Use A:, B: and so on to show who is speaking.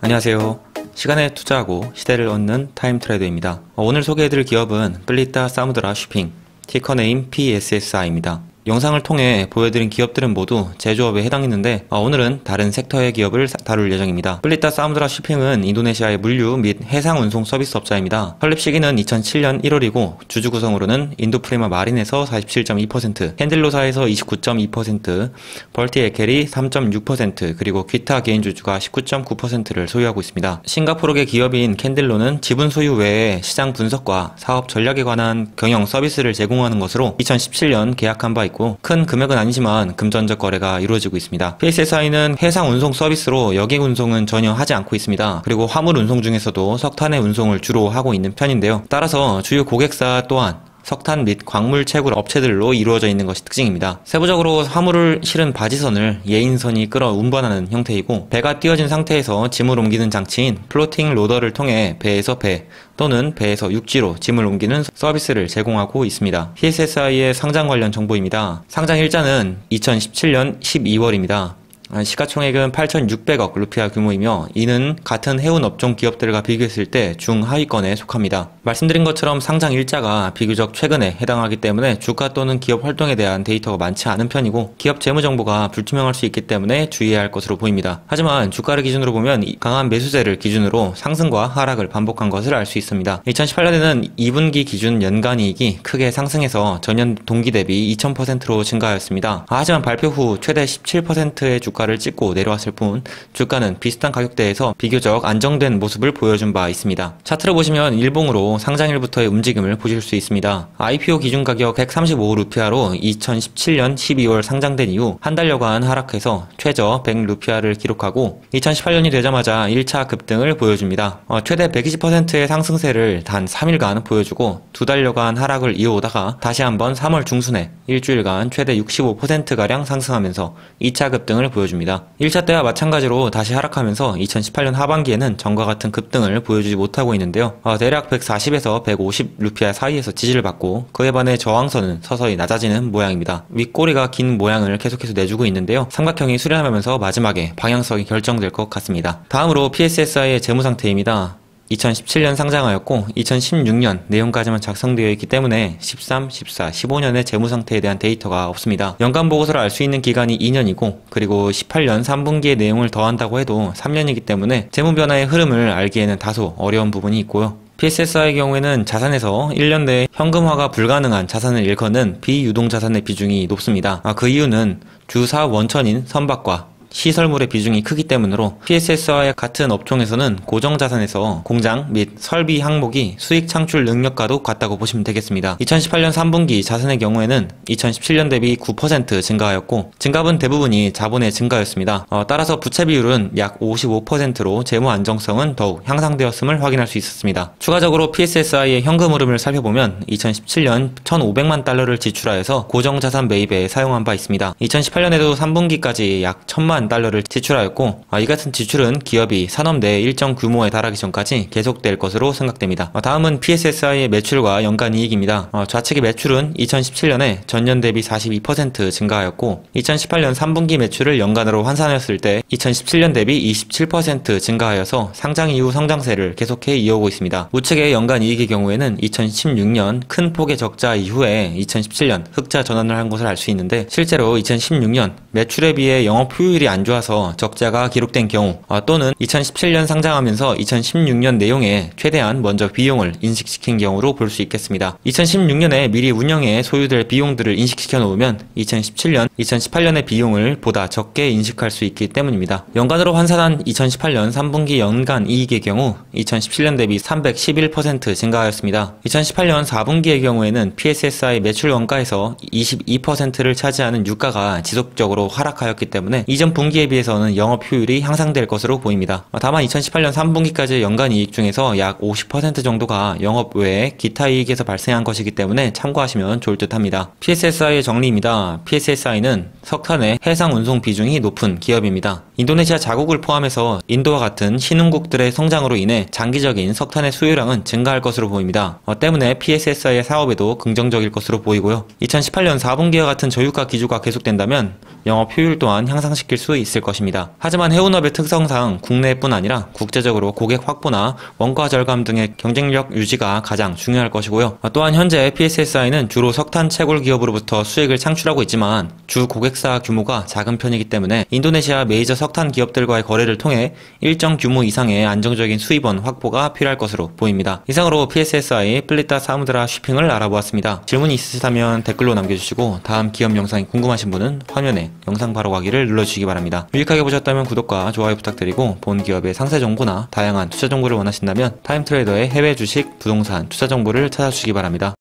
A: 안녕하세요. 시간에 투자하고 시대를 얻는 타임트레이더입니다. 오늘 소개해드릴 기업은 플리타 사무드라 쇼핑, 티커네임 PSSI입니다. 영상을 통해 보여드린 기업들은 모두 제조업에 해당했는데 오늘은 다른 섹터의 기업을 다룰 예정입니다. 플리타 사무드라 쇼핑은 인도네시아의 물류 및 해상 운송 서비스 업자입니다. 설립 시기는 2007년 1월이고 주주 구성으로는 인도프리마 마린에서 47.2%, 핸들로사에서 29.2%, 벌티 에켈이 3.6%, 그리고 기타 개인 주주가 19.9%를 소유하고 있습니다. 싱가포르계 기업인 캔들로는 지분 소유 외에 시장 분석과 사업 전략에 관한 경영 서비스를 제공하는 것으로 2017년 계약한 바 있고 큰 금액은 아니지만 금전적 거래가 이루어지고 있습니다. PSSI는 해상 운송 서비스로 여객 운송은 전혀 하지 않고 있습니다. 그리고 화물 운송 중에서도 석탄의 운송을 주로 하고 있는 편인데요. 따라서 주요 고객사 또한 석탄 및 광물 채굴 업체들로 이루어져 있는 것이 특징입니다. 세부적으로 화물을 실은 바지선을 예인선이 끌어 운반하는 형태이고, 배가 띄어진 상태에서 짐을 옮기는 장치인 플로팅 로더를 통해 배에서 배 또는 배에서 육지로 짐을 옮기는 서비스를 제공하고 있습니다. PSSI의 상장 관련 정보입니다. 상장 일자는 2017년 12월입니다. 시가총액은 8,600억 루피아 규모이며 이는 같은 해운 업종 기업들과 비교했을 때 중하위권에 속합니다. 말씀드린 것처럼 상장 일자가 비교적 최근에 해당하기 때문에 주가 또는 기업 활동에 대한 데이터가 많지 않은 편이고 기업 재무 정보가 불투명할 수 있기 때문에 주의해야 할 것으로 보입니다. 하지만 주가를 기준으로 보면 강한 매수세를 기준으로 상승과 하락을 반복한 것을 알 수 있습니다. 2018년에는 2분기 기준 연간이익이 크게 상승해서 전년 동기 대비 2000%로 증가하였습니다. 하지만 발표 후 최대 17%의 주가를 찍고 내려왔을 뿐 주가는 비슷한 가격대에서 비교적 안정된 모습을 보여준 바 있습니다. 차트를 보시면 일봉으로 상장일부터의 움직임을 보실 수 있습니다. IPO 기준 가격 135루피아로 2017년 12월 상장된 이후 한 달여간 하락해서 최저 100루피아를 기록하고 2018년이 되자마자 1차 급등을 보여줍니다. 최대 120%의 상승세를 단 3일간 보여주고 두 달여간 하락을 이어오다가 다시 한번 3월 중순에 일주일간 최대 65%가량 상승하면서 2차 급등을 보여줍니다. 1차 때와 마찬가지로 다시 하락하면서 2018년 하반기에는 전과 같은 급등을 보여주지 못하고 있는데요. 대략 140에서 150 루피아 사이에서 지지를 받고 그에 반해 저항선은 서서히 낮아지는 모양입니다. 윗꼬리가 긴 모양을 계속해서 내주고 있는데요. 삼각형이 수렴하면서 마지막에 방향성이 결정될 것 같습니다. 다음으로 PSSI의 재무 상태입니다. 2017년 상장하였고 2016년 내용까지만 작성되어 있기 때문에 13, 14, 15년의 재무상태에 대한 데이터가 없습니다. 연간 보고서를 알 수 있는 기간이 2년이고 그리고 18년 3분기의 내용을 더한다고 해도 3년이기 때문에 재무 변화의 흐름을 알기에는 다소 어려운 부분이 있고요. PSSI의 경우에는 자산에서 1년 내에 현금화가 불가능한 자산을 일컫는 비유동자산의 비중이 높습니다. 그 이유는 주사업 원천인 선박과 시설물의 비중이 크기 때문으로 PSSI와 같은 업종에서는 고정자산에서 공장 및 설비 항목이 수익 창출 능력과도 같다고 보시면 되겠습니다. 2018년 3분기 자산의 경우에는 2017년 대비 9% 증가하였고 증가분 대부분이 자본의 증가였습니다. 따라서 부채 비율은 약 55%로 재무 안정성은 더욱 향상되었음을 확인할 수 있었습니다. 추가적으로 PSSI의 현금 흐름을 살펴보면 2017년 1,500만 달러를 지출하여서 고정자산 매입에 사용한 바 있습니다. 2018년에도 3분기까지 약 1,000만 달러를 지출하였고 이 같은 지출은 기업이 산업 내 일정 규모에 달하기 전까지 계속될 것으로 생각됩니다. 다음은 PSSI의 매출과 연간이익입니다. 좌측의 매출은 2017년에 전년 대비 42% 증가하였고 2018년 3분기 매출을 연간으로 환산했을 때 2017년 대비 27% 증가하여서 상장 이후 성장세를 계속해 이어오고 있습니다. 우측의 연간이익의 경우에는 2016년 큰 폭의 적자 이후에 2017년 흑자 전환을 한 것을 알 수 있는데 실제로 2016년 매출에 비해 영업 효율이 안 좋아서 적자가 기록된 경우 또는 2017년 상장하면서 2016년 내용에 최대한 먼저 비용을 인식시킨 경우로 볼 수 있겠습니다. 2016년에 미리 운영에 소요될 비용들을 인식시켜 놓으면 2017년, 2018년의 비용을 보다 적게 인식할 수 있기 때문입니다. 연간으로 환산한 2018년 3분기 연간 이익의 경우 2017년 대비 311% 증가하였습니다. 2018년 4분기의 경우에는 PSSI 매출 원가에서 22%를 차지하는 유가가 지속적으로 하락하였기 때문에 이전 분기에 비해서는 영업 효율이 향상될 것으로 보입니다. 다만 2018년 3분기까지의 연간 이익 중에서 약 50% 정도가 영업 외에 기타 이익에서 발생한 것이기 때문에 참고하시면 좋을 듯 합니다. PSSI의 정리입니다. PSSI는 석탄의 해상 운송 비중이 높은 기업입니다. 인도네시아 자국을 포함해서 인도와 같은 신흥국들의 성장으로 인해 장기적인 석탄의 수요량은 증가할 것으로 보입니다. 때문에 PSSI의 사업에도 긍정적일 것으로 보이고요. 2018년 4분기와 같은 저유가 기조가 계속된다면 영업 효율 또한 향상시킬 수 있을 것입니다. 하지만 해운업의 특성상 국내뿐 아니라 국제적으로 고객 확보나 원가 절감 등의 경쟁력 유지가 가장 중요할 것이고요. 또한 현재 PSSI는 주로 석탄 채굴 기업으로부터 수익을 창출하고 있지만 주 고객사 규모가 작은 편이기 때문에 인도네시아 메이저 석탄 기업들과의 거래를 통해 일정 규모 이상의 안정적인 수입원 확보가 필요할 것으로 보입니다. 이상으로 PSSI 플리타 사무드라 쉬핑을 알아보았습니다. 질문이 있으시다면 댓글로 남겨주시고 다음 기업 영상이 궁금하신 분은 화면에 영상 바로 가기를 눌러주시기 바랍니다. 유익하게 보셨다면 구독과 좋아요 부탁드리고 본 기업의 상세 정보나 다양한 투자 정보를 원하신다면 타임트레이더의 해외 주식, 부동산 투자 정보를 찾아주시기 바랍니다.